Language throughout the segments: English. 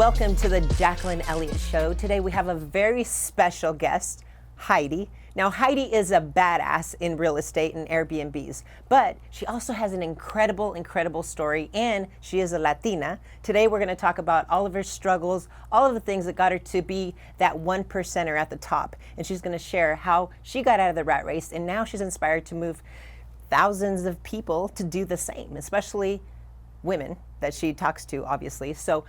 welcome to the Jacqueline Elliott Show. Today we have a very special guest, Heidi. Now Heidi is a badass in real estate and Airbnbs, but she also has an incredible story, and she is a Latina. Today we're going to talk about all of her struggles, all of the things that got her to be that 1%er at the top, and she's going to share how she got out of the rat race, and now she's inspired to move thousands of people to do the same, especially women that she talks to, obviously. So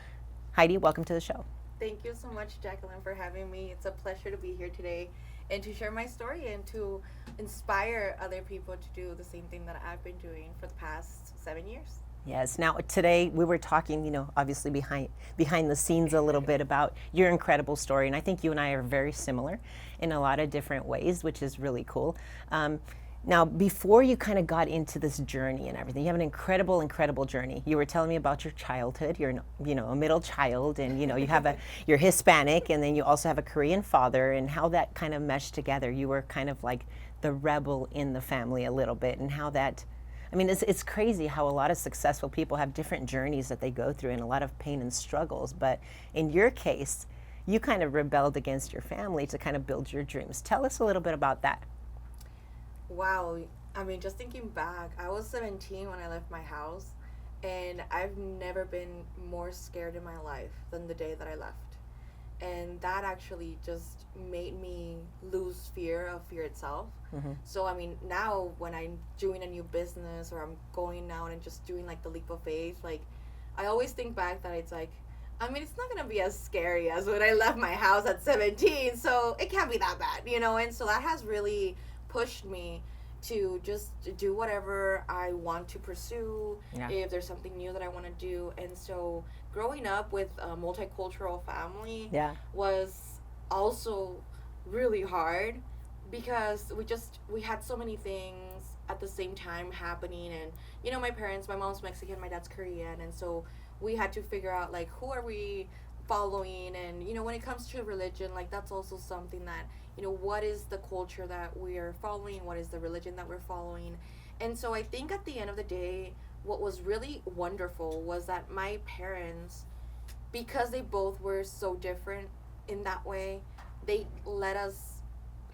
Heidi, welcome to the show. Thank you so much, Jacqueline, for having me. It's a pleasure to be here today and to share my story and to inspire other people to do the same thing that I've been doing for the past 7 years. Yes. Now today we were talking, obviously behind the scenes a little bit about your incredible story, and I think you and I are very similar in a lot of different ways, which is really cool. Now, before you kind of got into this journey and everything, you have an incredible journey. You were telling me about your childhood. You're, a middle child, and you have you're Hispanic, and then you also have a Korean father, and how that kind of meshed together. You were kind of like the rebel in the family a little bit, and how that, it's crazy how a lot of successful people have different journeys that they go through and a lot of pain and struggles. But in your case, you kind of rebelled against your family to kind of build your dreams. Tell us a little bit about that. Wow. Just thinking back, I was 17 when I left my house, and I've never been more scared in my life than the day that I left. And that actually just made me lose fear of fear itself. Mm-hmm. So, now when I'm doing a new business or I'm going out and just doing like the leap of faith, like I always think back that it's like, it's not going to be as scary as when I left my house at 17. So it can't be that bad, and so that has really pushed me to just do whatever I want to pursue, if there's something new that I want to do. And so growing up with a multicultural family was also really hard, because we had so many things at the same time happening. And my mom's Mexican, my dad's Korean, and so we had to figure out like who are we following. And when it comes to religion, like that's also something that what is the culture that we're following, what is the religion that we're following. And so I think at the end of the day, what was really wonderful was that my parents, because they both were so different in that way, they let us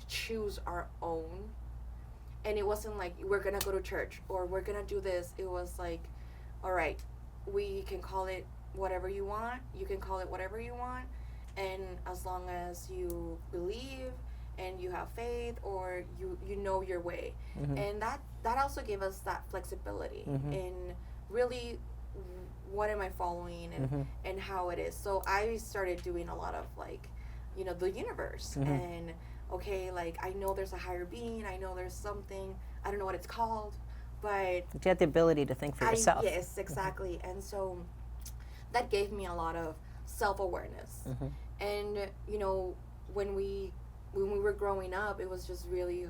choose our own. And it wasn't like we're gonna go to church or we're gonna do this. It was like, all right, we can call it whatever you want, you can call it whatever you want, and as long as you believe and you have faith, or you know your way. Mm-hmm. And that also gave us that flexibility in really what am I following and how it is. So I started doing a lot of like the universe, and okay, like I know there's a higher being, I know there's something, I don't know what it's called, but you had the ability to think for yourself. Yes, exactly. And so that gave me a lot of self-awareness. And when we were growing up, it was just really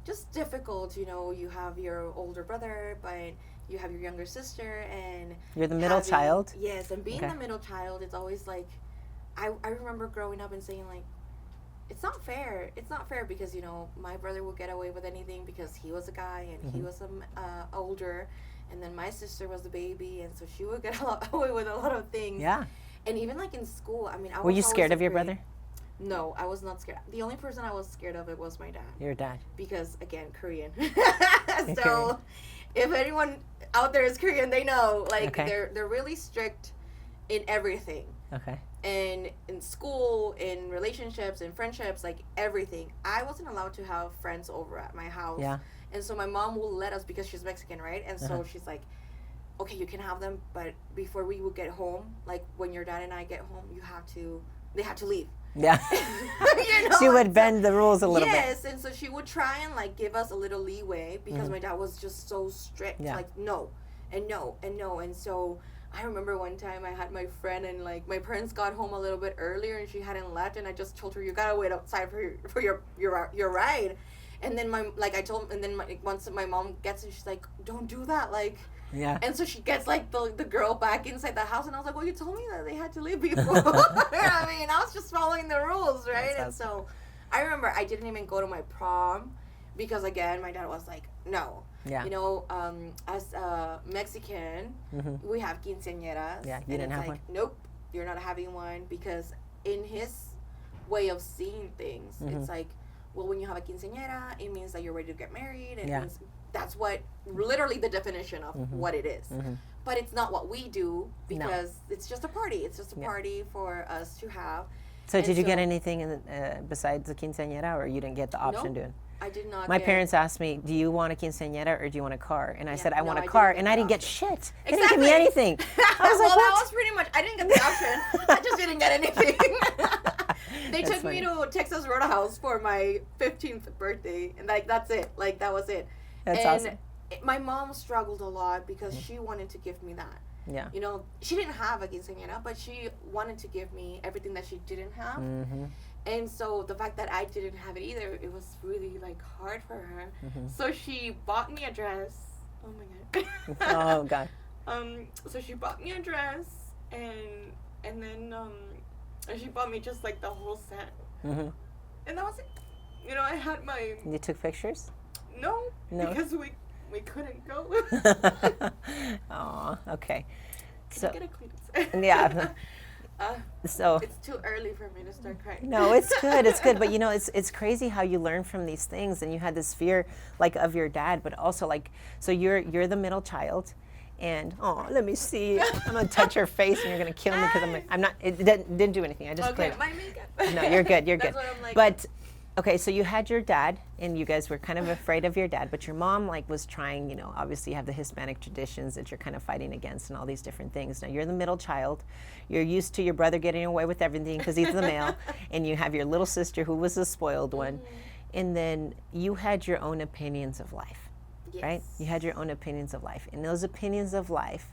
just difficult. You have your older brother, but you have your younger sister, and you're the middle child. Yes, and being the middle child, it's always like I remember growing up and saying like, it's not fair because my brother will get away with anything because he was a guy and he was older, and then my sister was the baby, and so she would get away with a lot of things. Yeah. And even like in school, were you scared of your brother? No, I was not scared. The only person I was scared of it was my dad. Your dad. Because again, Korean. So if anyone out there is Korean, they know they're really strict in everything. Okay. And in school, in relationships, in friendships, like everything. I wasn't allowed to have friends over at my house. Yeah. And so my mom will let us, because she's Mexican, right? And so she's like, okay, you can have them, but before we would get home, like when your dad and I get home, they have to leave. Yeah. She would bend the rules a little bit. Yes, and so she would try and like give us a little leeway, because my dad was just so strict, like no, and no, and no. And so I remember one time I had my friend, and like my parents got home a little bit earlier and she hadn't left, and I just told her, you gotta wait outside for your ride. And then once my mom gets it, she's like, don't do that, like. Yeah. And so she gets like the girl back inside the house, and I was like, well, you told me that they had to leave before. I was just following the rules, right? And so I remember I didn't even go to my prom because, again, my dad was like, no. Yeah. As Mexican, we have quinceañeras. Yeah, you didn't have one? Nope. you're not having one, because in his way of seeing things, it's like, well, when you have a quinceañera, it means that you're ready to get married. It means that's what literally the definition of what it is. But it's not what we do, because it's just a party. It's just a party for us to have. So did you get anything in besides the quinceañera, or you didn't get the option to it? I did not. My parents asked me, "Do you want a quinceañera or do you want a car?" And I said, "I want a car," and I didn't get shit. They didn't give me anything. I was like, well, what? that was pretty much. I didn't get the option. I just didn't get anything. They took me to Texas Roadhouse for my 15th birthday, and like that's it. Like that was it. That's awesome. My mom struggled a lot because she wanted to give me that. Yeah. You know, she didn't have a quinceañera, but she wanted to give me everything that she didn't have. And so the fact that I didn't have it either, it was really like hard for her. So she bought me a dress. Oh my god. Oh god. So she bought me a dress, and then and she bought me just like the whole set. And that was it. You know, I had my. You took pictures? No. Because we couldn't go. Oh, okay. Can I get a Kleenex? Yeah. So it's too early for me to start crying. No, it's good. It's good. But you know, it's crazy how you learn from these things, and you had this fear like of your dad, but also like, so you're the middle child, and let me see. I'm gonna touch your face, and you're gonna kill me because I'm not. It didn't do anything. I just okay. played. My makeup. No, you're good. You're That's good. What I'm like. But okay, so you had your dad, and you guys were kind of afraid of your dad, but your mom like was trying, you know, obviously you have the Hispanic traditions that you're kind of fighting against and all these different things. Now you're the middle child. You're used to your brother getting away with everything because he's the male, and you have your little sister who was the spoiled one. And then you had your own opinions of life, right? You had your own opinions of life. And those opinions of life,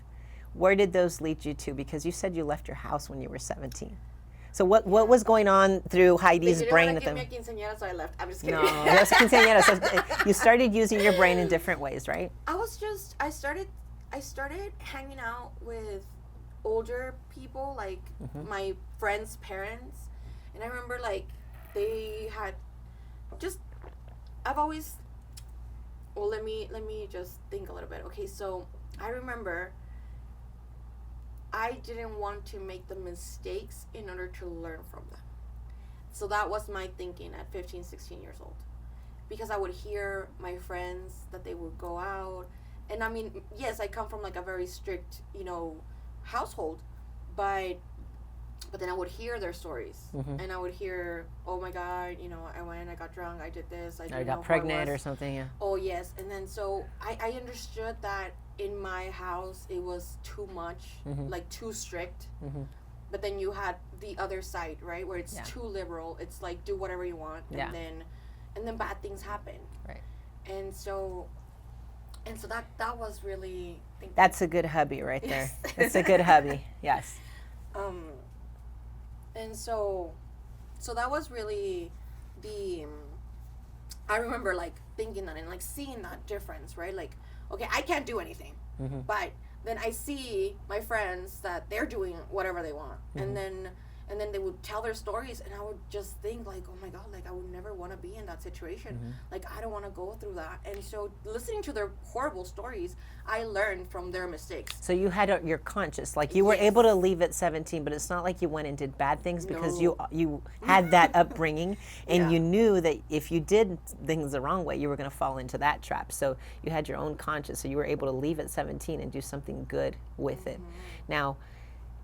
where did those lead you to? Because you said you left your house when you were 17. So what was going on through Heidi's brain at at the? Give me a quinceañera, so I left. I'm just kidding. No, that was a quinceañera. So you started using your brain in different ways, right? I started hanging out with older people, like my friends' parents, and I remember like they had just. I've always. Well, let me just think a little bit. Okay, so I remember. I didn't want to make the mistakes in order to learn from them. So that was my thinking at 15, 16 years old. Because I would hear my friends that they would go out. And I mean, yes, I come from like a very strict, you know, household. But then I would hear their stories. And I would hear, oh my God, you know, I went, I got drunk, I did this. I got pregnant or something, yeah. Oh, yes. And then so I understood that in my house it was too much, like too strict. But then you had the other side, right, where it's too liberal. It's like do whatever you want, and then bad things happen, right? And so that was really. That's a good hubby right there. That's a good hubby. Yes. And so that was really the. I remember like thinking that and like seeing that difference, right? Like, okay, I can't do anything, but then I see my friends that they're doing whatever they want, and then they would tell their stories, and I would just think like, oh my God, like I would never want to be in that situation. Like I don't want to go through that. And so listening to their horrible stories, I learned from their mistakes. So you had your conscious, like you were able to leave at 17, but it's not like you went and did bad things because you had that upbringing, and you knew that if you did things the wrong way, you were going to fall into that trap. So you had your own conscience, so you were able to leave at 17 and do something good with it. Now,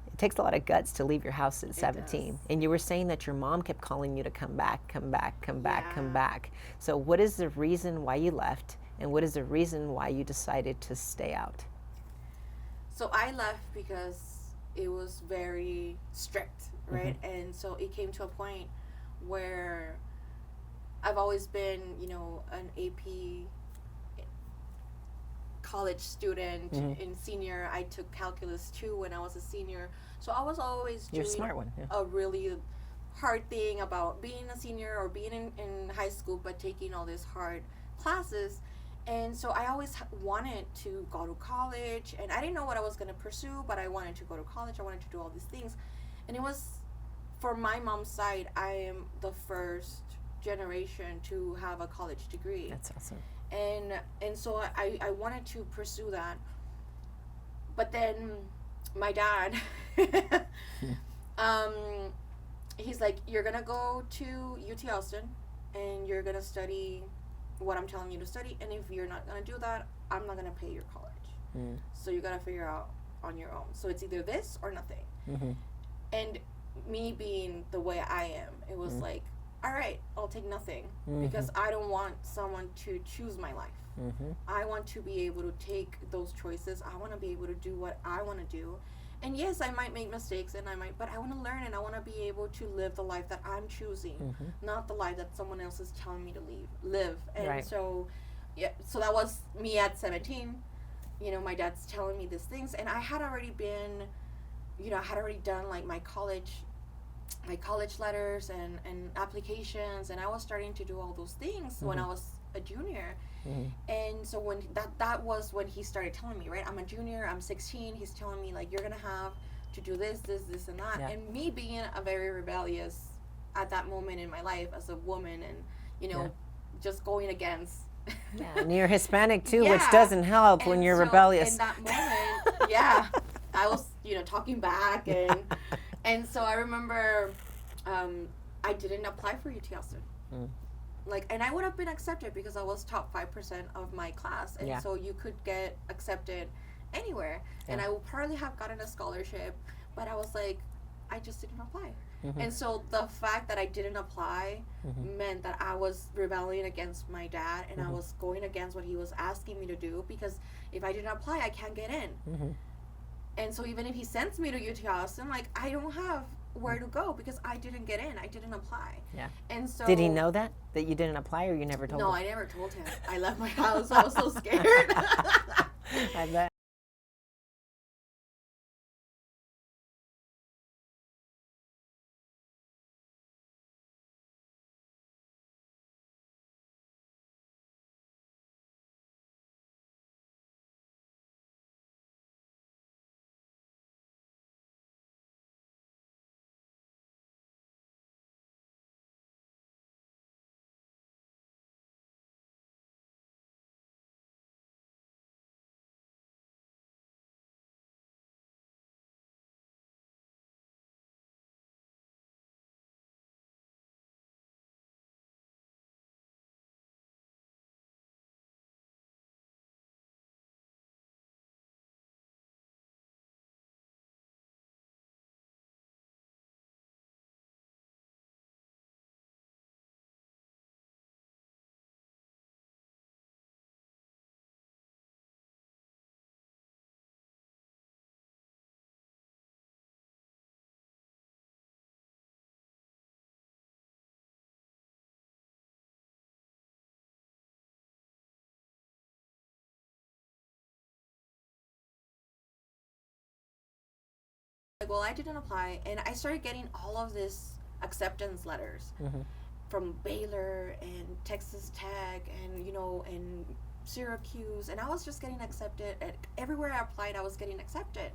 it takes a lot of guts to leave your house at 17. And you were saying that your mom kept calling you to come back, come back, come back, come back. So what is the reason why you left? And what is the reason why you decided to stay out? So I left because it was very strict, right? And so it came to a point where I've always been, you know, an AP college student. In senior, I took calculus 2 when I was a senior. So I was always doing a really hard thing about being a senior or being in high school, but taking all these hard classes. And so I always wanted to go to college, and I didn't know what I was going to pursue, but I wanted to go to college. I wanted to do all these things. And it was, for my mom's side, I am the first generation to have a college degree. That's awesome. And so I wanted to pursue that. But then my dad, um, he's like, you're gonna go to UT Austin, and you're gonna study what I'm telling you to study. And if you're not gonna do that, I'm not gonna pay your college. So you gotta figure out on your own. So it's either this or nothing. And me being the way I am, it was like, all right, I'll take nothing, because I don't want someone to choose my life. I want to be able to take those choices. I want to be able to do what I want to do. And yes, I might make mistakes, but I want to learn, and I want to be able to live the life that I'm choosing, not the life that someone else is telling me to live. And so, yeah, so that was me at 17. My dad's telling me these things, and I had already been, I had already done like my college letters and applications, and I was starting to do all those things when I was a junior. And so when that was when he started telling me, right, I'm a junior, I'm 16, he's telling me like, you're gonna have to do this and that. And me being a very rebellious at that moment in my life as a woman, and just going against and you're Hispanic too, which doesn't help when you're rebellious. In that moment, I was talking back, and so I remember I didn't apply for UT Austin. And I would have been accepted because I was top 5% of my class, and so you could get accepted anywhere, and I would probably have gotten a scholarship, but I was like, I just didn't apply. And so the fact that I didn't apply meant that I was rebelling against my dad, and I was going against what he was asking me to do, because if I didn't apply, I can't get in. And so even if he sends me to UT Austin, like, I don't have where to go because I didn't get in. I didn't apply. And so did he know that you didn't apply, or you never told him? No, I never told him. I left my house. I was so scared. I bet. Well, I didn't apply, and I started getting all of this acceptance letters from Baylor and Texas Tech and and Syracuse, and I was just getting accepted at everywhere I applied. I was getting accepted,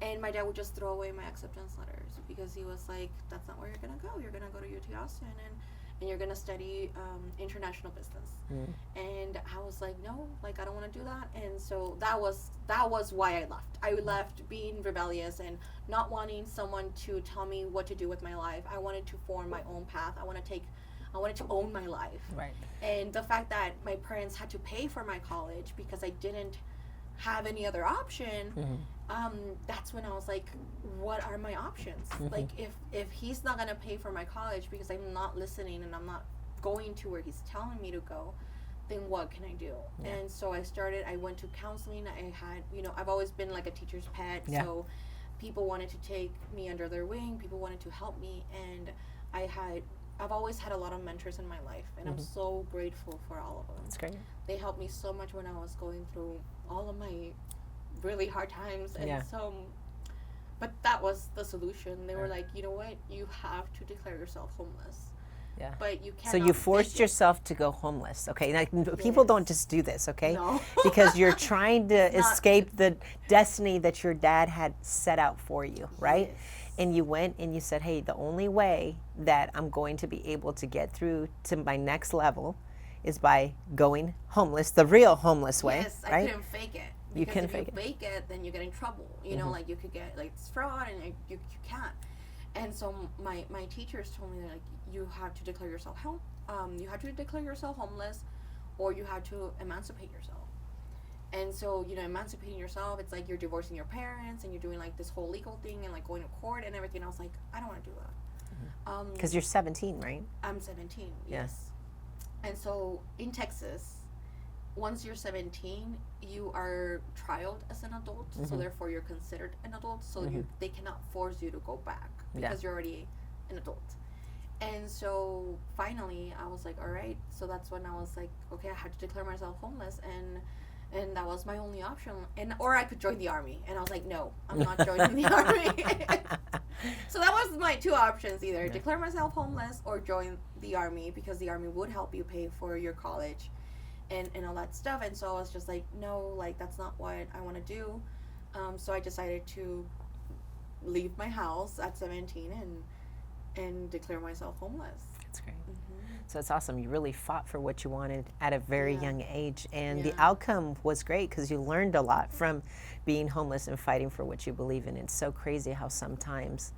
and my dad would just throw away my acceptance letters because he was like, "That's not where you're gonna go. You're gonna go to UT Austin, and you're gonna study international business." And I was like, no, like, I don't want to do that. And so that was why I left. I left being rebellious and not wanting someone to tell me what to do with my life. I wanted to form my own path. I wanted to own my life. Right. And the fact that my parents had to pay for my college because I didn't have any other option, that's when I was like, what are my options? Like, if he's not gonna pay for my college because I'm not listening and I'm not going to where he's telling me to go, then what can I do? And so I went to counseling. I had, I've always been like a teacher's pet, so people wanted to take me under their wing, people wanted to help me, and I've always had a lot of mentors in my life, and I'm so grateful for all of them. That's great. They helped me so much when I was going through all of my really hard times, and but that was the solution. They were like, you know what, you have to declare yourself homeless. But you can't. So you forced yourself to go homeless, okay? Like, people don't just do this, okay? No. Because you're trying to escape the destiny that your dad had set out for you, right? Yes. And you went and you said, hey, the only way that I'm going to be able to get through to my next level is by going homeless, the real homeless way, Yes, right? I couldn't fake it. You Because can if fake you it. fake it, then you get in trouble. You know, like you could get like it's fraud, and you can't. And so my teachers told me that, like, you have to declare yourself you have to declare yourself homeless, or you have to emancipate yourself. And so, you know, emancipating yourself, it's like you're divorcing your parents and you're doing like this whole legal thing and like going to court and everything. I was like, I don't want to do that. Because you're 17, right? I'm 17, Yeah. yes. And so in Texas, once you're 17, you are trialed as an adult, so therefore you're considered an adult. So they cannot force you to go back because you're already an adult. And so finally, I was like, all right. So that's when I was like, okay, I had to declare myself homeless, and that was my only option. And or I could join the army, and I was like, no, I'm not joining the army. So that was my two options: either declare myself homeless or join the army, because the army would help you pay for your college and all that stuff. And so I was just like, no, like that's not what I want to do. So I decided to leave my house at 17 and declare myself homeless. That's great. So it's awesome. You really fought for what you wanted at a very young age, and the Yeah. outcome was great because you learned a lot from being homeless and fighting for what you believe in. It's so crazy how sometimes,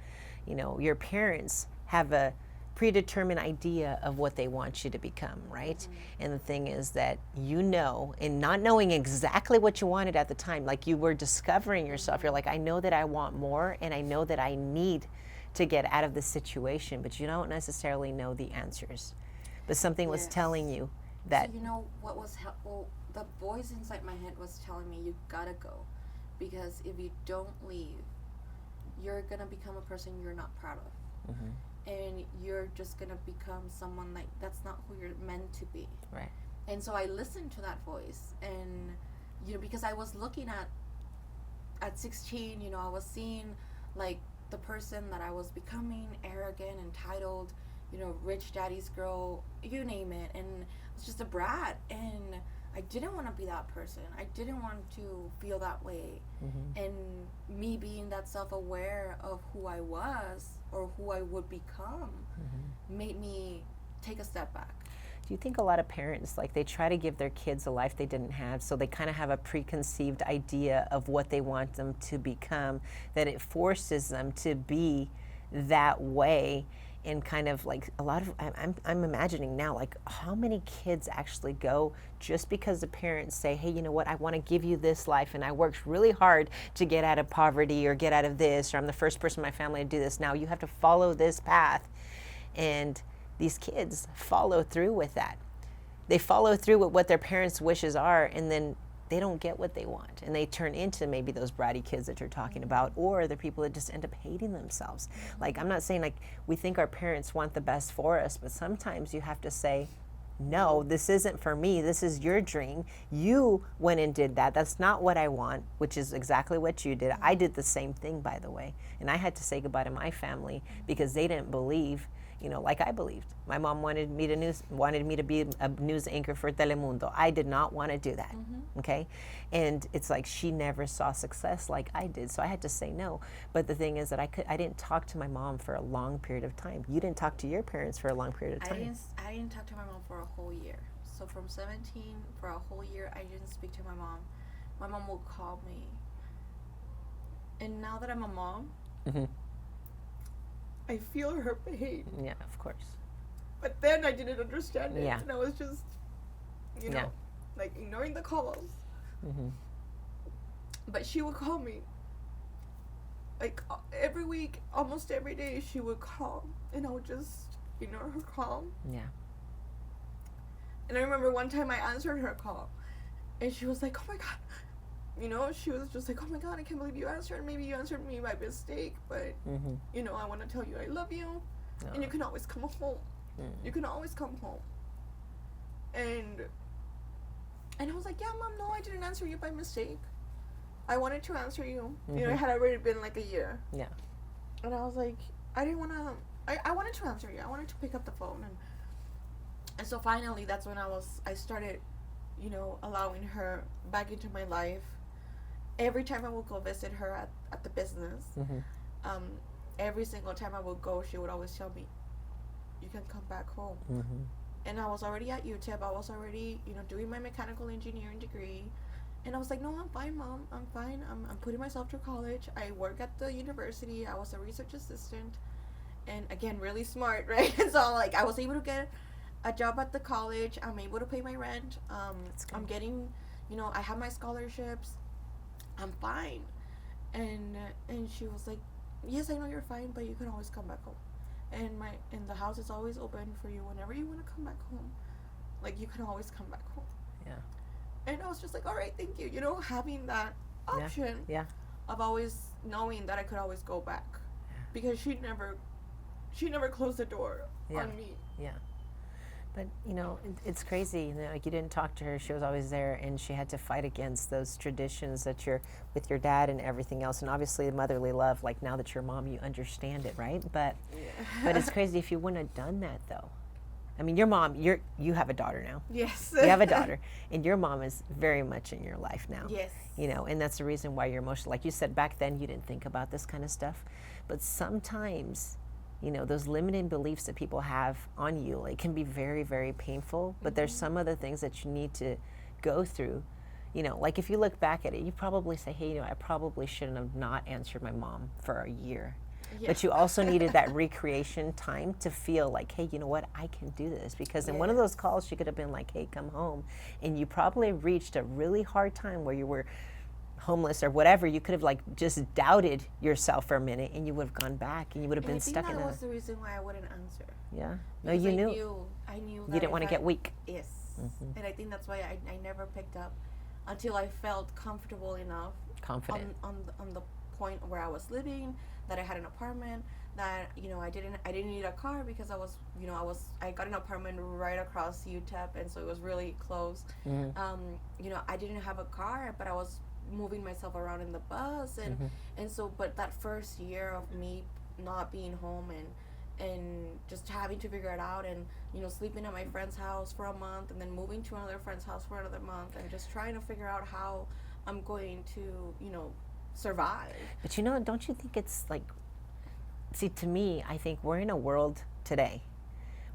you know, your parents have a predetermined idea of what they want you to become, right? And the thing is that, you know, and not knowing exactly what you wanted at the time, like you were discovering yourself, you're like, I know that I want more, and I know that I need to get out of this situation, but you don't necessarily know the answers. But something was Yes. telling you that, So you know what was helpful? The voice inside my head was telling me, you gotta go, because if you don't leave, you're gonna become a person you're not proud of, and you're just gonna become someone like that's not who you're meant to be. right? And so I listened to that voice, and you know, because I was looking at 16, you know, I was seeing like the person that I was becoming, arrogant, entitled, you know, rich daddy's girl, you name it, and I was just a brat, and I didn't want to be that person. I didn't want to feel that way. And me being that self-aware of who I was or who I would become made me take a step back. Do you think a lot of parents, like, they try to give their kids a life they didn't have, so they kind of have a preconceived idea of what they want them to become, that it forces them to be that way? And kind of like a lot of, I'm imagining now, like, how many kids actually go just because the parents say, hey, you know what, I want to give you this life, and I worked really hard to get out of poverty or get out of this, or I'm the first person in my family to do this. Now you have to follow this path. And these kids follow through with that. They follow through with what their parents' wishes are, and then they don't get what they want, and they turn into maybe those bratty kids that you're talking about, or the people that just end up hating themselves. Like, I'm not saying like we think our parents want the best for us, but sometimes you have to say, no, this isn't for me. This is your dream. You went and did that. That's not what I want, which is exactly what you did. I did the same thing, by the way, and I had to say goodbye to my family because they didn't believe, you know, like I believed. My mom wanted me to be a news anchor for Telemundo. I did not want to do that. Okay, and it's like she never saw success like I did, so I had to say no. But the thing is that I didn't talk to my mom for a long period of time. You didn't talk to your parents for a long period of time. I didn't talk to my mom for a whole year. So from 17 for a whole year, I didn't speak to my mom. My mom will call me. And now that I'm a mom, I feel her pain. Yeah, of course. But then I didn't understand it. Yeah. And I was just, you know, Yeah. like ignoring the calls. But she would call me. Like every week, almost every day, she would call. And I would just ignore her call. Yeah. And I remember one time I answered her call. And she was like, oh my God. You know, she was just like, oh my God, I can't believe you answered. Maybe you answered me by mistake. But, you know, I want to tell you I love you. And you can always come home. You can always come home. And I was like, yeah, Mom, no, I didn't answer you by mistake. I wanted to answer you. You know, it had already been like a year. Yeah. And I was like, I didn't want to, I wanted to answer you. I wanted to pick up the phone. And so finally, that's when I started, you know, allowing her back into my life. Every time I would go visit her at the business, every single time I would go, she would always tell me, you can come back home. And I was already at UTEP. I was already, you know, doing my mechanical engineering degree. And I was like, no, I'm fine, Mom. I'm fine. I'm putting myself through college. I work at the university. I was a research assistant. And again, really smart, right? So, like, I was able to get a job at the college. I'm able to pay my rent. I'm getting, I have my scholarships. I'm fine. And she was like, yes, I know you're fine, but you can always come back home. And the house is always open for you whenever you want to come back home. Like, you can always come back home. Yeah. And I was just like, all right, thank you. Having that option of always knowing that I could always go back, because she never closed the door on me. Yeah. But it's crazy. Like, you didn't talk to her; she was always there, and she had to fight against those traditions that you're with your dad and everything else. And obviously, motherly love. Like, now that you're a mom, you understand it, right? But it's crazy if you wouldn't have done that, though. I mean, your mom, you have a daughter now. Yes. You have a daughter, and your mom is very much in your life now. Yes. And that's the reason why you're emotional. Like you said, back then you didn't think about this kind of stuff, but sometimes, those limiting beliefs that people have on you, it can be very, very painful. But there's some other things that you need to go through. Like, if you look back at it, you probably say, hey, I probably shouldn't have not answered my mom for a year. Yeah. But you also needed that recreation time to feel like, hey, you know what, I can do this. Because in one of those calls, she could have been like, hey, come home. And you probably reached a really hard time where you were homeless or whatever. You could have just doubted yourself for a minute, and you would have gone back, and you would have been stuck in that was the reason why I wouldn't answer. Yeah. No, because you I knew that you didn't want to get weak. Yes. And I think that's why I never picked up until I felt comfortable enough. Confident. On the point where I was living, that I had an apartment, that I didn't need a car, because I got an apartment right across UTEP, and so it was really close. I didn't have a car, but I was moving myself around in the bus, and so, but that first year of me not being home and just having to figure it out, and sleeping at my friend's house for a month, and then moving to another friend's house for another month, and just trying to figure out how I'm going to survive. But don't you think it's see, to me, I think we're in a world today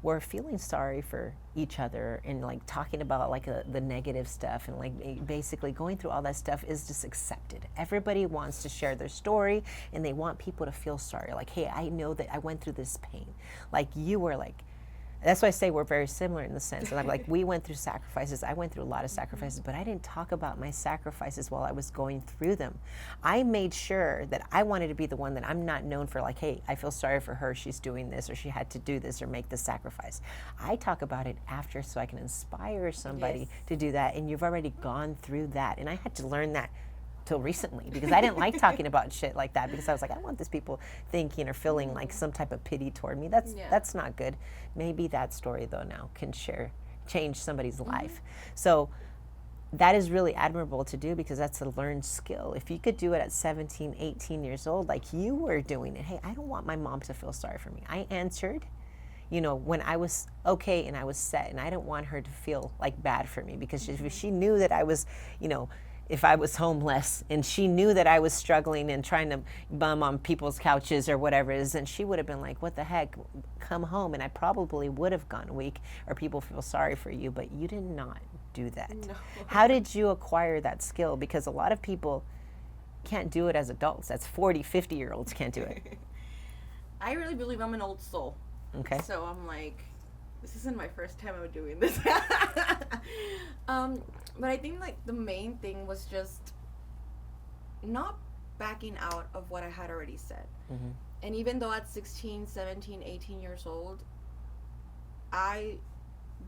where feeling sorry for each other and talking about the negative stuff and basically going through all that stuff is just accepted. Everybody wants to share their story, and they want people to feel sorry. Like, hey, I know that I went through this pain. You were that's why I say we're very similar in the sense that we went through sacrifices. I went through a lot of sacrifices, but I didn't talk about my sacrifices while I was going through them. I made sure that I wanted to be the one that I'm not known for hey, I feel sorry for her, she's doing this, or she had to do this or make this sacrifice. I talk about it after so I can inspire somebody to do that, and you've already gone through that. And I had to learn that till recently, because I didn't like talking about shit like that, because I was like, I don't want these people thinking or feeling some type of pity toward me. That's not good. Maybe that story though now can change somebody's life. So that is really admirable to do, because that's a learned skill. If you could do it at 17, 18 years old, like you were doing it, hey, I don't want my mom to feel sorry for me. I answered when I was okay and I was set, and I didn't want her to feel bad for me, because if she knew that I was, if I was homeless and she knew that I was struggling and trying to bum on people's couches or whatever it is, then she would have been like, what the heck, come home. And I probably would have gone weak, or people feel sorry for you, but you did not do that. No. How did you acquire that skill? Because a lot of people can't do it as adults. That's 40, 50-year-olds can't do it. I really believe I'm an old soul. Okay. So I'm this isn't my first time I'm doing this. But I think the main thing was just not backing out of what I had already said. And even though at 16, 17, 18 years old, I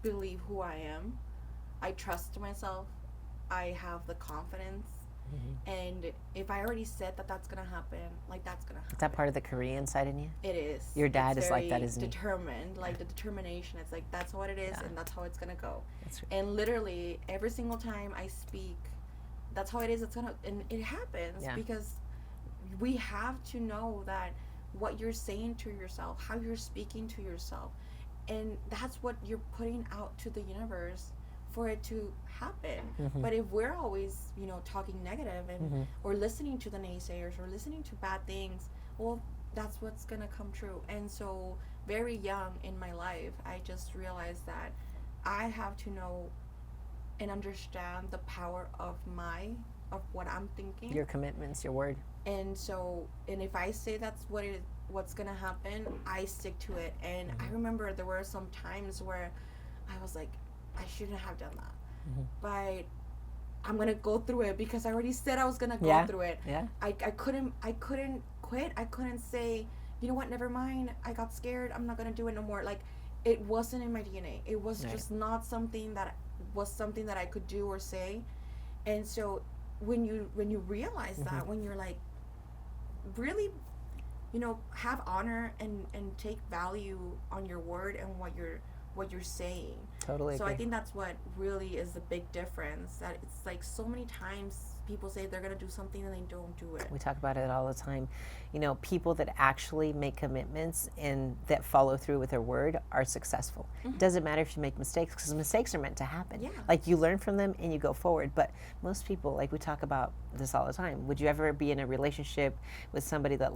believe who I am. I trust myself. I have the confidence. And if I already said that that's gonna happen, that's gonna happen. Is that part of the Korean side in you? It is. Your dad is like that, isn't he? Determined, the determination. It's that's what it is, and that's how it's gonna go. That's right. And literally every single time I speak, that's how it is. And it happens because we have to know that what you're saying to yourself, how you're speaking to yourself, and that's what you're putting out to the universe for it to happen. But if we're always talking negative and or listening to the naysayers or listening to bad things, well, that's what's gonna come true. And so very young in my life, I just realized that I have to know and understand the power of what I'm thinking. Your commitments, your word. And so, and if I say what's gonna happen, I stick to it. And I remember there were some times where I was like, I shouldn't have done that, but I'm gonna go through it because I already said I was gonna go through it. Yeah. I couldn't quit. I couldn't say, you know what, never mind. I got scared. I'm not gonna do it no more. Like, it wasn't in my DNA. It was just not something that I could do or say. And so when you realize that, when you're like, really, have honor and take value on your word and what you're saying. Totally So agree. I think that's what really is the big difference. That it's like so many times people say they're gonna do something and they don't do it. We talk about it all the time. People that actually make commitments and that follow through with their word are successful. It doesn't matter if you make mistakes, because mistakes are meant to happen. Yeah. Like, you learn from them and you go forward. But most people, like, we talk about this all the time. Would you ever be in a relationship with somebody that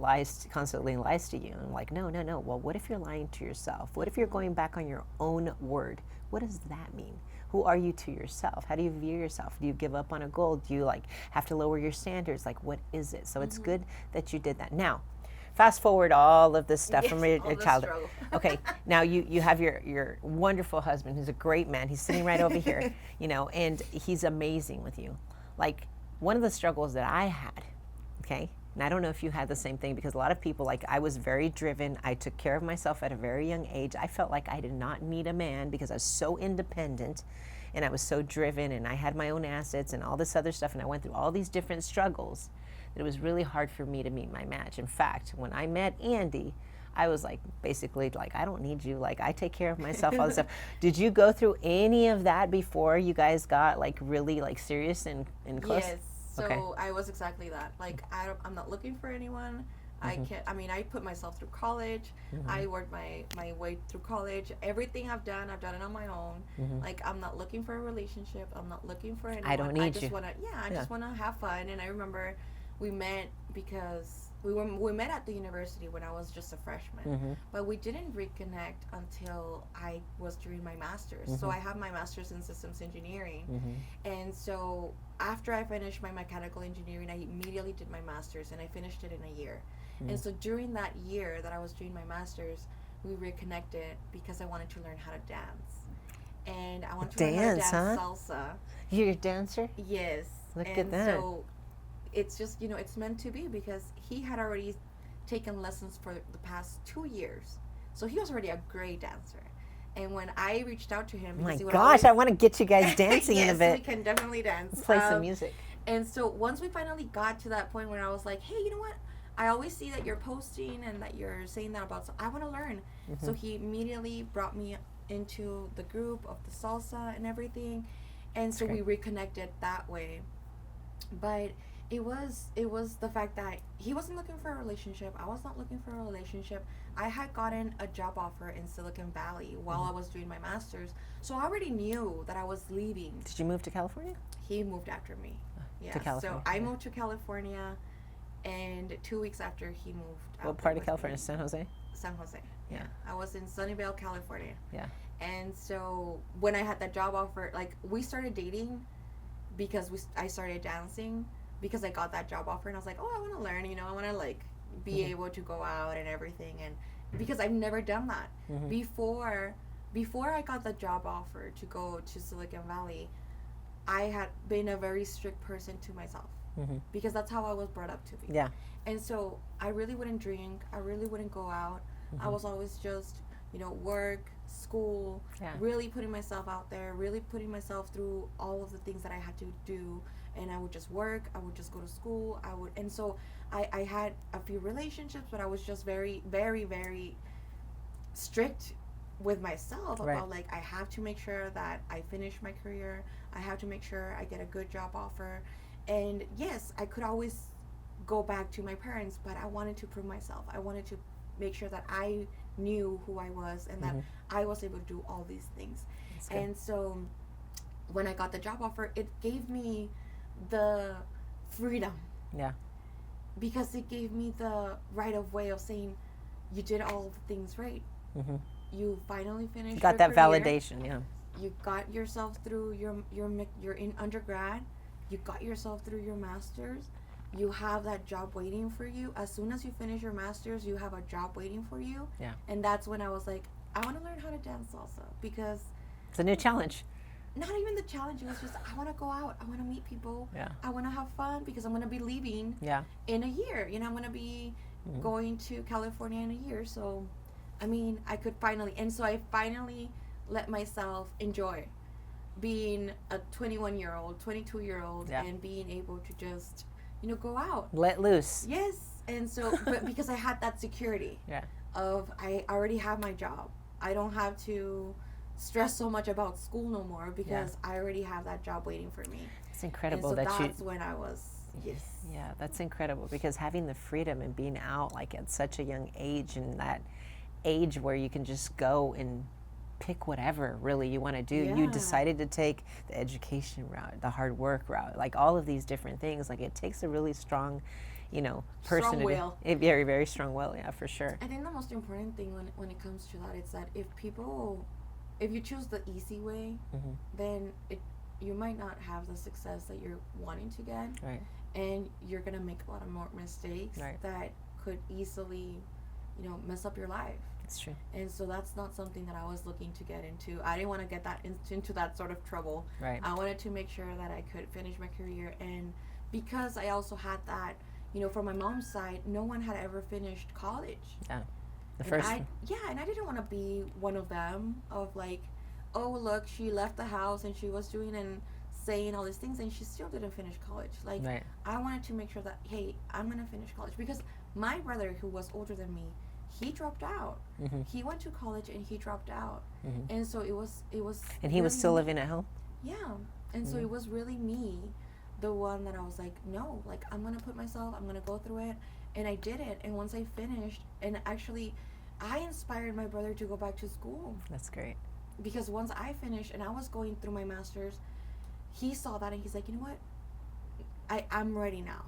constantly lies to you? And I'm like, no. Well, what if you're lying to yourself? What if you're going back on your own word? What does that mean? Who are you to yourself? How do you view yourself? Do you give up on a goal? Do you have to lower your standards? What is it? So it's good that you did that. Now, fast forward all of this stuff from your childhood. Okay, now you have your wonderful husband who's a great man. He's sitting right over here, and he's amazing with you. One of the struggles that I had, okay, and I don't know if you had the same thing, because a lot of people, I was very driven. I took care of myself at a very young age. I felt like I did not need a man because I was so independent and I was so driven and I had my own assets and all this other stuff, and I went through all these different struggles that it was really hard for me to meet my match. In fact, when I met Andy, I was basically I don't need you. I take care of myself, all this stuff. Did you go through any of that before you guys got really serious and close? Yes. So okay. I was exactly that. I'm not looking for anyone. I put myself through college. I worked my way through college. Everything I've done it on my own. I'm not looking for a relationship. I'm not looking for anyone. I don't need you. I just want to have fun. And I remember we met because we met at the university when I was just a freshman. But we didn't reconnect until I was doing my master's. So I have my master's in systems engineering. And so after I finished my mechanical engineering, I immediately did my master's, and I finished it in a year. And so during that year that I was doing my master's, we reconnected because I wanted to learn how to dance. And I wanted to learn how to dance salsa. You're a dancer? Yes. Look at that. So it's just, it's meant to be, because he had already taken lessons for the past 2 years. So he was already a great dancer. And when I reached out to him, my gosh, I want to get you guys dancing yes, in a bit. We can definitely dance. Let's play some music. And so once we finally got to that point where I was like, hey, you know what? I always see that you're posting and that you're saying that about, so I want to learn. So he immediately brought me into the group of the salsa and everything. And so we reconnected that way. But it was the fact that he wasn't looking for a relationship. I was not looking for a relationship. I had gotten a job offer in Silicon Valley while I was doing my master's. So I already knew that I was leaving. Did you move to California? He moved after me. Yeah. To California. So I moved to California, and 2 weeks after he moved. What part of California? San Jose? San Jose. Yeah. I was in Sunnyvale, California. Yeah. And so when I had that job offer, we started dating because I started dancing because I got that job offer, and I was like, oh, I want to learn, I want to be able to go out and everything, and because I've never done that before I got the job offer to go to Silicon Valley. I had been a very strict person to myself because that's how I was brought up to be. Yeah. And so I really wouldn't drink. I really wouldn't go out. I was always just, work, school, really putting myself out there, really putting myself through all of the things that I had to do. And I would just work. I would just go to school. And so I had a few relationships, but I was just very, very, very strict with myself about I have to make sure that I finish my career. I have to make sure I get a good job offer. And yes, I could always go back to my parents, but I wanted to prove myself. I wanted to make sure that I knew who I was and that I was able to do all these things. And so when I got the job offer, it gave me the freedom. Yeah. Because it gave me the right of way of saying, you did all the things right. You finally finished. You got that career. validation, yeah. you got yourself through you're in undergrad, you got yourself through your master's, you have that job waiting for you. As soon as you finish your master's, you have a job waiting for you. Yeah. And that's when I was like, I want to learn how to dance salsa, because It's a new challenge. not even the challenge, it was just I want to go out, I want to meet people, Yeah. I want to have fun, because I'm going to be leaving Yeah. in a year. I'm going to be going to California in a year. So, I mean, I finally let myself enjoy being a 21-year-old, 22-year-old, Yeah. and being able to just, go out. Let loose. Yes. And so, but because I had that security Yeah. of I already have my job. I don't have to stress so much about school no more, because I already have that job waiting for me. It's incredible And so that that's when I was, yes. Yeah, that's incredible, because having the freedom and being out like at such a young age, and that age where you can just go and pick whatever really you want to do. You Yeah. decided to take the education route, the hard work route, like all of these different things. Like it takes a really strong, person. Strong will. A very, very strong will, yeah, for sure. I think the most important thing when it comes to that is that if you choose the easy way, Mm-hmm. then you might not have the success that you're wanting to get, Right. and you're gonna make a lot of more mistakes Right. that could easily, mess up your life. It's true. And so that's not something that I was looking to get into. I didn't want to get that into that sort of trouble. Right. I wanted to make sure that I could finish my career, and because I also had that, from my mom's side, no one had ever finished college. Yeah. The And first. and I didn't want to be one of them, of like, oh look, she left the house and she was doing and saying all these things and she still didn't finish college. Like, Right. I wanted to make sure that, hey, I'm gonna finish college, because my brother, who was older than me, he dropped out. Mm-hmm. He went to college and he dropped out, Mm-hmm. and so it was. And he was really still me. living at home. Yeah, and so Mhm. it was really me, the one that I was like, no, like I'm gonna put myself, I'm gonna go through it, and I did it. And once I finished, and actually, I inspired my brother to go back to school, That's great. because once I finished and I was going through my master's, he saw that and he's like, you know what, I'm ready now.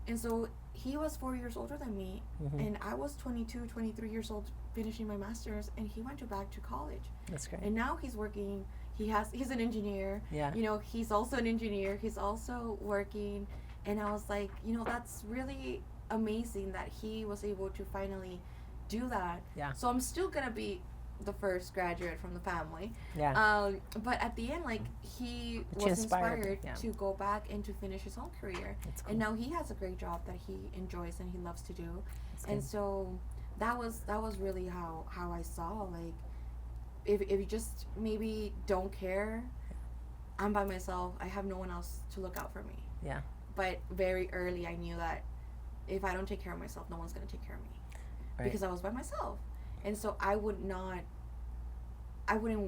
And so he was 4 years older than me, Mm-hmm. and I was 22, 23 years old finishing my master's, and he went back to college. That's great. And now he's working, he's an engineer. Yeah. He's also an engineer, he's also working, and I was like, that's really amazing that he was able to finally do that. Yeah. So I'm still gonna be the first graduate from the family. Yeah. But at the end, like, he But you was inspired, inspired yeah. to go back and to finish his own career. That's cool. And now he has a great job that he enjoys and he loves to do. That's And good. so that was really how I saw, like, if you just maybe don't care, I'm by myself, I have no one else to look out for me. Yeah. But very early I knew that if I don't take care of myself, no one's going to take care of me. Right. Because I was by myself. And so I wouldn't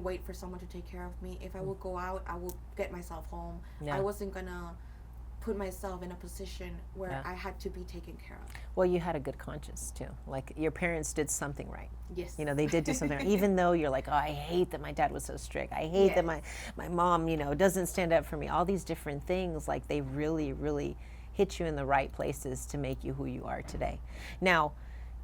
wait for someone to take care of me. If I would go out, I would get myself home. Yeah. I wasn't going to put myself in a position where Yeah. I had to be taken care of. Well, you had a good conscience too. Like your parents did something right. Yes. They did do something right. Even though you're like, oh, I hate that my dad was so strict. I hate that my mom, doesn't stand up for me. All these different things, like they really, really hit you in the right places to make you who you are today. Now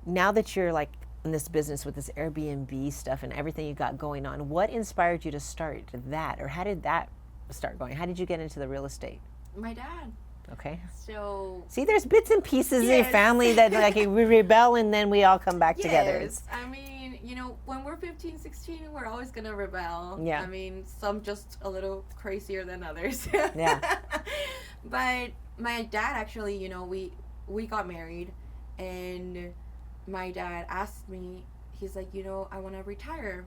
that you're like in this business with this Airbnb stuff and everything you got going on, what inspired you to start that? Or how did that start going? How did you get into the real estate? My dad. Okay. So See, there's bits and pieces in your Yes. family that like we rebel and then we all come back together. yes, I mean, when we're 15, 16, we're always going to rebel. Yeah. I mean, some just a little crazier than others. Yeah. But my dad actually, we got married, and my dad asked me, he's like, I want to retire.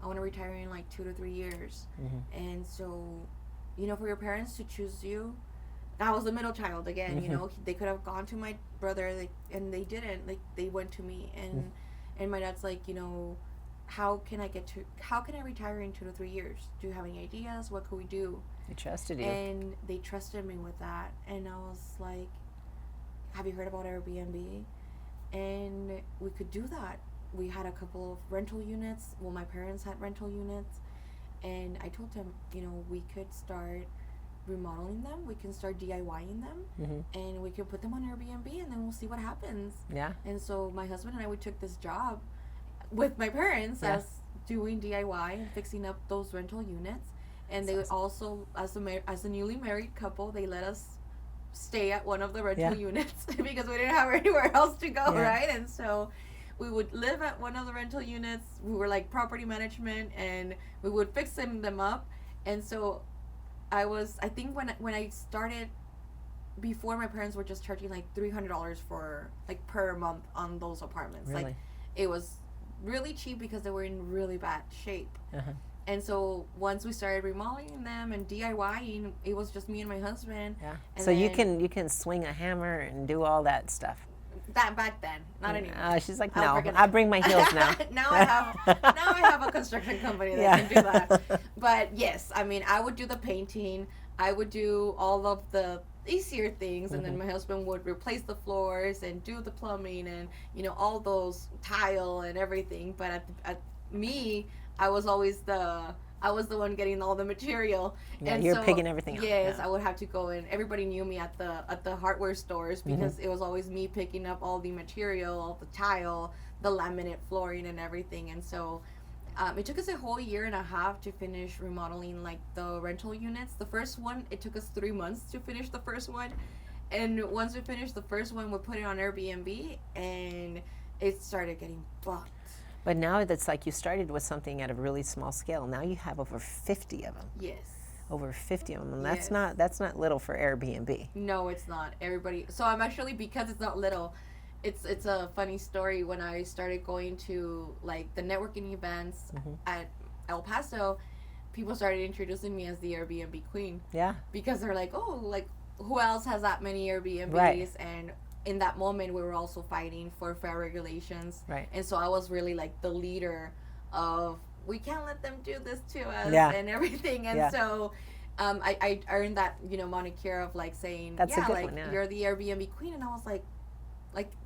I want to retire in like 2 to 3 years. Mm-hmm. And so, for your parents to choose you, I was the middle child again. They could have gone to my brother, and they didn't. Like, they went to me, and my dad's like, how can I retire in 2 to 3 years? Do you have any ideas? What could we do? They trusted you. And they trusted me with that, and I was like, have you heard about Airbnb? And we could do that. We had a couple of rental units. Well, my parents had rental units, and I told him, we could start remodeling them, we can start DIYing them, Mm-hmm. and we can put them on Airbnb, and then we'll see what happens. Yeah. And so my husband and I, we took this job with my parents Yeah. as doing DIY and fixing up those rental units. And they would also, as a newly married couple, they let us stay at one of the rental units because we didn't have anywhere else to go, right? And so we would live at one of the rental units. We were like property management, and we would fix them up. And so I think when I started, before, my parents were just charging like $300 for like per month on those apartments. Really? Like, it was really cheap because they were in really bad shape. And so once we started remodeling them and DIYing, it was just me and my husband. Yeah. And So you can swing a hammer and do all that stuff. That back then, not anymore. She's like, no, I bring my heels now. now I have a construction company that can do that. But yes, I mean, I would do the painting. I would do all of the easier things, and then my husband would replace the floors and do the plumbing and, you know, all those tile and everything. But at me, I was always the one getting all the material. Yeah, and you're picking everything up. Yes, I would have to go in. Everybody knew me at the hardware stores because it was always me picking up all the material, all the tile, the laminate flooring and everything. And so it took us a whole year and a half to finish remodeling like the rental units. The first one, it took us 3 months to finish the first one. And once we finished the first one, we put it on Airbnb, and it started getting booked. But now that's like you started with something at a really small scale. Now you have over 50 of them. Yes. Over 50 of them. And Yes. that's not little for Airbnb. No, it's not. Everybody. So I'm actually, because it's not little, it's a funny story. When I started going to like the networking events at El Paso, people started introducing me as the Airbnb queen. Yeah. Because they're like, oh, like, who else has that many Airbnbs? Right. And in that moment, we were also fighting for fair regulations. Right. And so I was really like the leader of, we can't let them do this to us and everything. And so I earned that, you know, moniker of like saying, That's a good like, one, yeah. you're the Airbnb queen. And I was like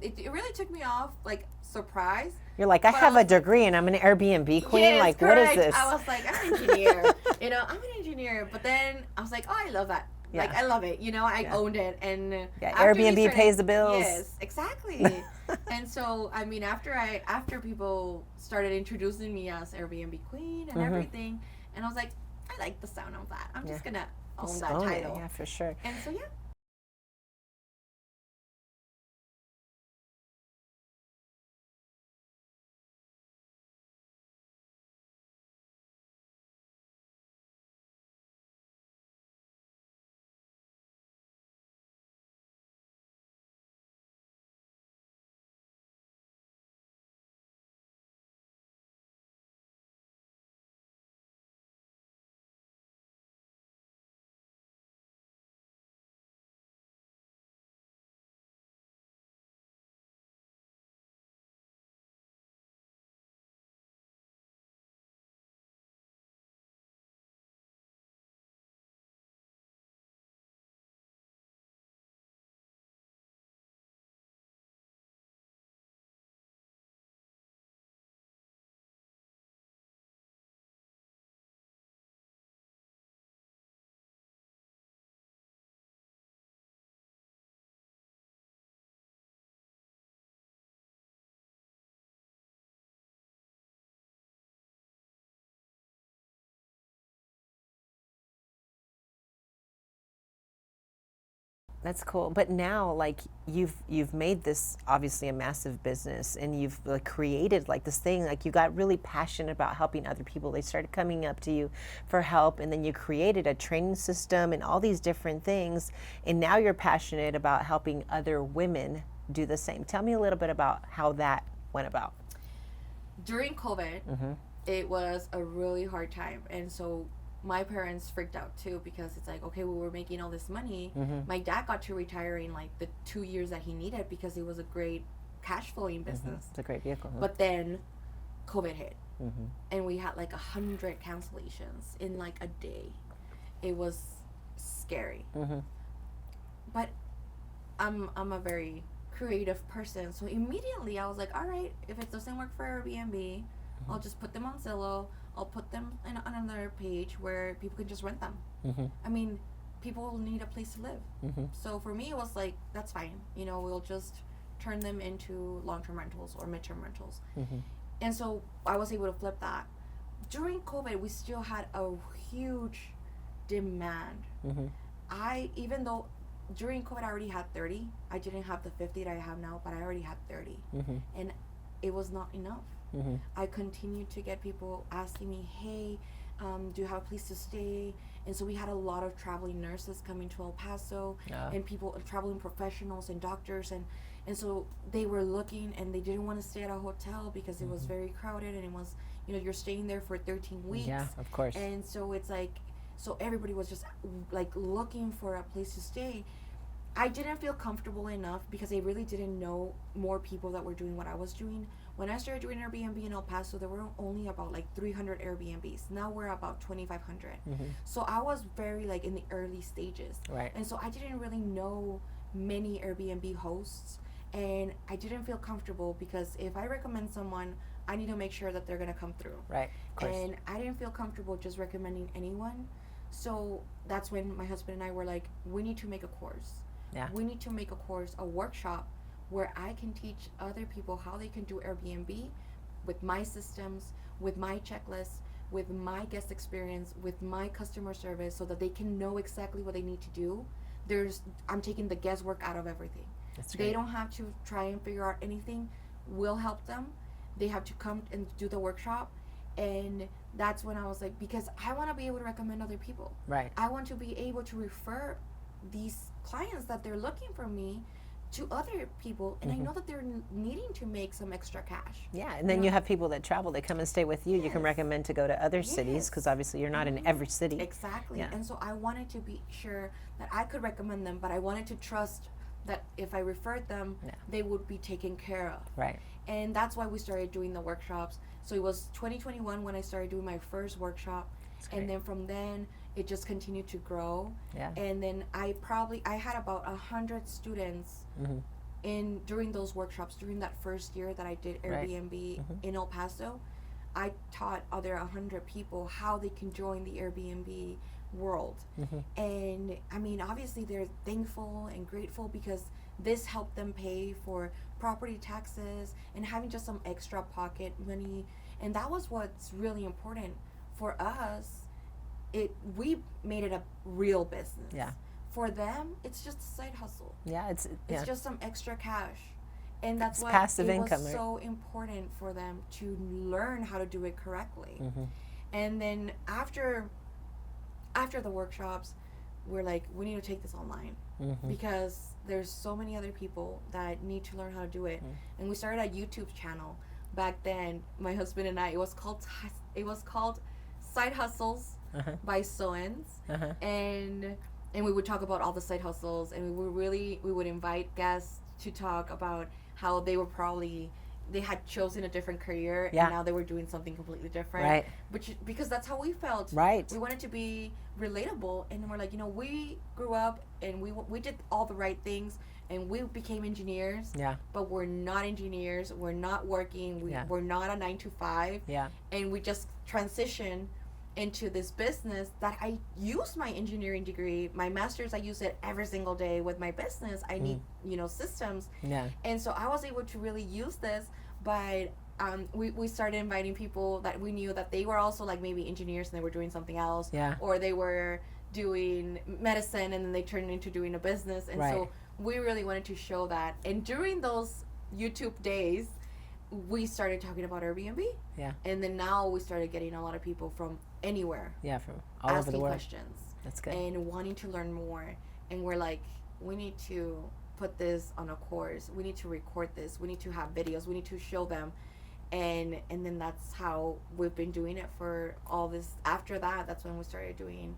it really took me off, like, surprise. You're like, I have a degree and I'm an Airbnb queen. Yes, like, correct. what is this? I was like, I'm an engineer. You know, I'm an engineer. But then I was like, oh, I love that. Yeah. Like, I love it. You know, I owned it. And after Airbnb pays the bills. Yes, exactly. And so, I mean, after people started introducing me as Airbnb queen and everything, and I was like, I like the sound of that. I'm just gonna own that title. Yeah, for sure. And so, yeah. That's cool. But now, like, you've made this obviously a massive business, and you've like created like this thing. Like, you got really passionate about helping other people. They started coming up to you for help, and then you created a training system and all these different things. And now you're passionate about helping other women do the same. Tell me a little bit about how that went about. During COVID, it was a really hard time, and so my parents freaked out too, because it's like, okay, we were making all this money. My dad got to retire in like the 2 years that he needed because it was a great cash flowing business. It's a great vehicle. But then COVID hit, and we had like 100 cancellations in like a day. It was scary. But I'm a very creative person, so immediately I was like, all right, if it doesn't work for Airbnb, I'll just put them on Zillow. I'll put them on another page where people can just rent them. I mean, people need a place to live. So for me, it was like, that's fine. You know, we'll just turn them into long-term rentals or mid-term rentals. And so I was able to flip that. during COVID, we still had a huge demand. Even though during COVID I already had 30, I didn't have the 50 that I have now, but I already had 30, and it was not enough. I continued to get people asking me, hey, do you have a place to stay? And so we had a lot of traveling nurses coming to El Paso, and people, traveling professionals and doctors, and so they were looking, and they didn't want to stay at a hotel because it was very crowded, and it was, you're staying there for 13 weeks. Yeah, of course. And so it's like, so everybody was just like looking for a place to stay. I didn't feel comfortable enough because I really didn't know more people that were doing what I was doing. When I started doing Airbnb in El Paso, there were only about like 300 Airbnbs. Now we're about 2,500. So I was very like in the early stages. Right. And so I didn't really know many Airbnb hosts, and I didn't feel comfortable because if I recommend someone, I need to make sure that they're going to come through. Right, of course. And I didn't feel comfortable just recommending anyone. So that's when my husband and I were like, we need to make a course. Yeah. We need to make a course, a workshop, where I can teach other people how they can do Airbnb with my systems, with my checklists, with my guest experience, with my customer service, so that they can know exactly what they need to do. I'm taking the guesswork out of everything. That's great. They don't have to try and figure out anything. We'll help them. They have to come and do the workshop. And that's when I was like, because I want to be able to recommend other people. Right. I want to be able to refer these clients that they're looking for me to other people, and I know that they're needing to make some extra cash. Yeah, and then you have people that travel, they come and stay with you. You can Yes. recommend to go to other cities, Yes. because obviously you're not in every city. Exactly. Yeah. And so I wanted to be sure that I could recommend them, but I wanted to trust that if I referred them, Yeah. they would be taken care of. Right. And that's why we started doing the workshops. So it was 2021 when I started doing my first workshop. great. And then from then, it just continued to grow. Yeah. And then I had about 100 students during those workshops. During that first year that I did Right. Airbnb in El Paso, I taught other 100 people how they can join the Airbnb world. And I mean, obviously they're thankful and grateful because this helped them pay for property taxes and having just some extra pocket money. And that was what's really important for us. We made it a real business. Yeah. For them, it's just a side hustle. Yeah, it's Just some extra cash. And that's It's why passive it income, was right? so important for them to learn how to do it correctly. And then after the workshops, we're like, we need to take this online because there's so many other people that need to learn how to do it. And we started a YouTube channel back then. My husband and I, it was called Side Hustles by Soens, and we would talk about all the side hustles, and we would invite guests to talk about how they had chosen a different career Yeah. and now they were doing something completely different. Right. Because that's how we felt. Right. We wanted to be relatable, and we're like, we grew up and we did all the right things, and we became engineers. Yeah. But we're not engineers. We're not working. Yeah. We're not a 9 to 5. Yeah. And we just transitioned into this business that I use my engineering degree, my master's. I use it every single day with my business. I need systems. Yeah. And so I was able to really use this, but we started inviting people that we knew that they were also like maybe engineers and they were doing something else. Yeah. Or they were doing medicine and then they turned into doing a business. And Right. so we really wanted to show that. And during those YouTube days, we started talking about Airbnb. Yeah. And then now we started getting a lot of people from anywhere Yeah, from all over asking the world. questions That's good. and wanting to learn more. And we're like, we need to put this on a course. We need to record this. We need to have videos. We need to show them. And then that's how we've been doing it for all this. After that, that's when we started doing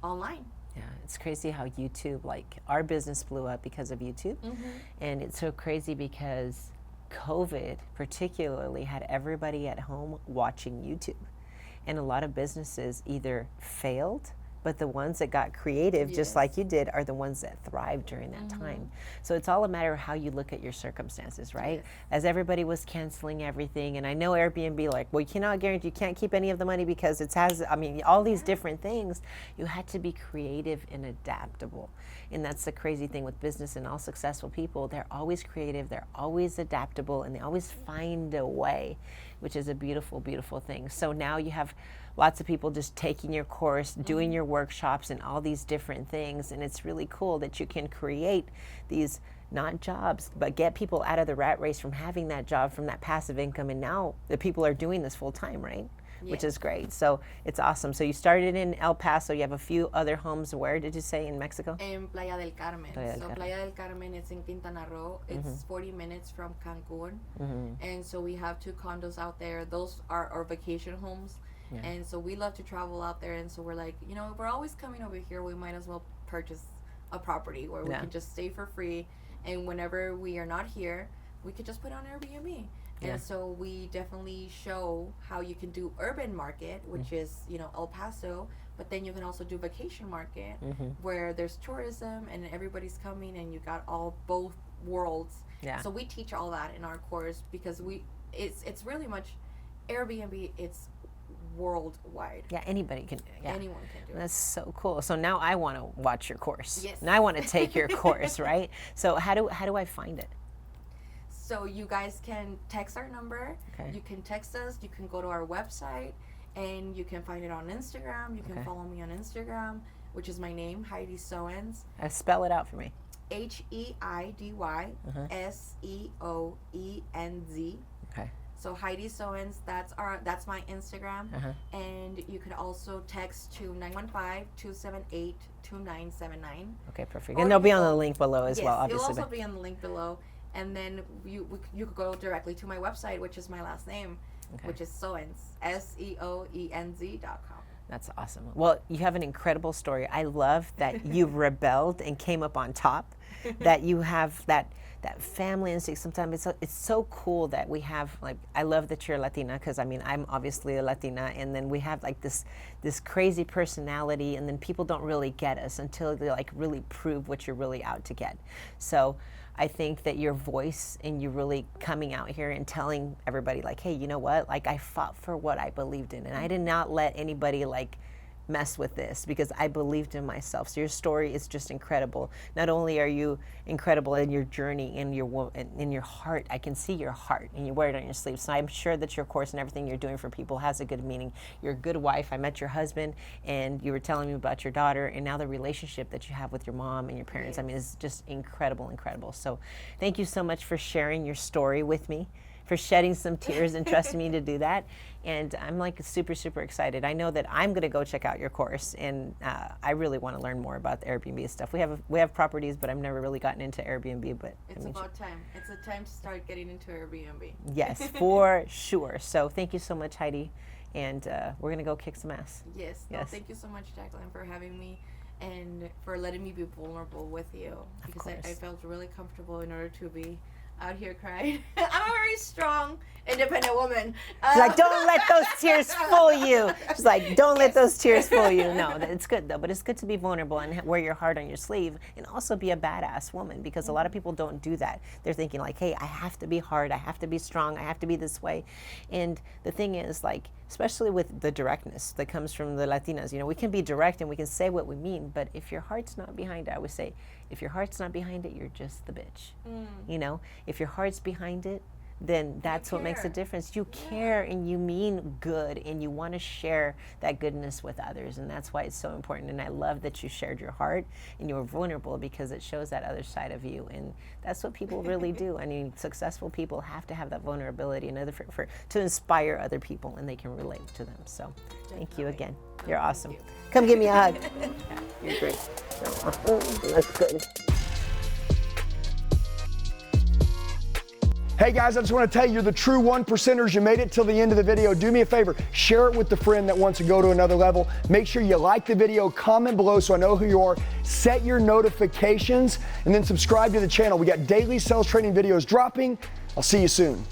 online. Yeah, it's crazy how YouTube, like our business blew up because of YouTube. And it's so crazy because COVID particularly had everybody at home watching YouTube. And a lot of businesses either failed, but the ones that got creative, just Yes. like you did, are the ones that thrived during that time. So it's all a matter of how you look at your circumstances, right? Yes. As everybody was canceling everything, and I know Airbnb, like, well, you cannot guarantee, you can't keep any of the money because all these different things. You had to be creative and adaptable. And that's the crazy thing with business and all successful people. They're always creative, they're always adaptable, and they always find a way which is a beautiful, beautiful thing. So now you have lots of people just taking your course, doing your workshops and all these different things. And it's really cool that you can create these not jobs, but get people out of the rat race from having that job, from that passive income. And now the people are doing this full time, right? Which is great. So it's awesome. So you started in El Paso. You have a few other homes. Where did you say in Mexico? In Playa del Carmen. Playa del Carmen, it's in Quintana Roo. It's 40 minutes from Cancun. And so we have 2 condos out there. Those are our vacation homes. And so we love to travel out there. And so we're like, you know, if we're always coming over here, we might as well purchase a property where we can just stay for free. And whenever we are not here, we could just put on Airbnb. And so we definitely show how you can do urban market, which is, you know, El Paso, but then you can also do vacation market where there's tourism and everybody's coming and you got both worlds. So we teach all that in our course because it's really much Airbnb, it's worldwide. Yeah, anybody can. Yeah. Anyone can do it. That's so cool. So now I want to watch your course. Yes. Now I want to take your course, right? So how do I find it? So you guys can text our number. You can text us. You can go to our website, and you can find it on Instagram. You can follow me on Instagram, which is my name, Heidi Soens. Spell it out for me. HeidySeoenz. Okay. So Heidi Soens, that's my Instagram, and you can also text to 915-278-2979. Okay, perfect. And they'll be on the link below as well, Yes, obviously. it'll also be on the link below. And then you could go directly to my website, which is my last name, which is Soenz, SEOENZ.com. That's awesome. Well, you have an incredible story. I love that you rebelled and came up on top, that you have that family instinct. Sometimes it's so cool that we have, like, I love that you're Latina, because I mean, I'm obviously a Latina, and then we have like this crazy personality, and then people don't really get us until they like really prove what you're really out to get. So I think that your voice and you really coming out here and telling everybody like, hey, you know what? Like, I fought for what I believed in, and I did not let anybody like mess with this because I believed in myself. So your story is just incredible. Not only are you incredible in your journey, in your heart, I can see your heart and you wear it on your sleeve. So I'm sure that your course and everything you're doing for people has a good meaning. You're a good wife. I met your husband and you were telling me about your daughter, and now the relationship that you have with your mom and your parents, I mean, it's just incredible, incredible. So thank you so much for sharing your story with me, for shedding some tears and trusting me to do that. And I'm like super, super excited. I know that I'm going to go check out your course, and I really want to learn more about the Airbnb stuff. We have properties, but I've never really gotten into Airbnb. But it's about time. It's a time to start getting into Airbnb. Yes, for sure. So thank you so much, Heidi, and we're going to go kick some ass. Yes. No, thank you so much, Jacqueline, for having me and for letting me be vulnerable with you, because I felt really comfortable in order to be out here crying. I'm a very strong, independent woman. She's like, don't let those tears fool you. She's like, don't let those tears fool you. No, it's good though. But it's good to be vulnerable and wear your heart on your sleeve, and also be a badass woman, because a lot of people don't do that. They're thinking like, hey, I have to be hard, I have to be strong, I have to be this way. And the thing is, like, especially with the directness that comes from the Latinas, you know, we can be direct and we can say what we mean, but if your heart's not behind it, I would say, if your heart's not behind it, you're just the bitch. You know, if your heart's behind it, then that's what makes a difference. You care and you mean good, and you want to share that goodness with others, and that's why it's so important. And I love that you shared your heart and you were vulnerable, because it shows that other side of you, and that's what people really do. I mean, successful people have to have that vulnerability in order to inspire other people, and they can relate to them. So thank you again. You're awesome. Come give me a hug. You're great. That's good. Hey guys, I just want to tell you, you're the true 1%ers. You made it till the end of the video. Do me a favor, share it with the friend that wants to go to another level. Make sure you like the video, comment below so I know who you are, set your notifications, and then subscribe to the channel. We got daily sales training videos dropping. I'll see you soon.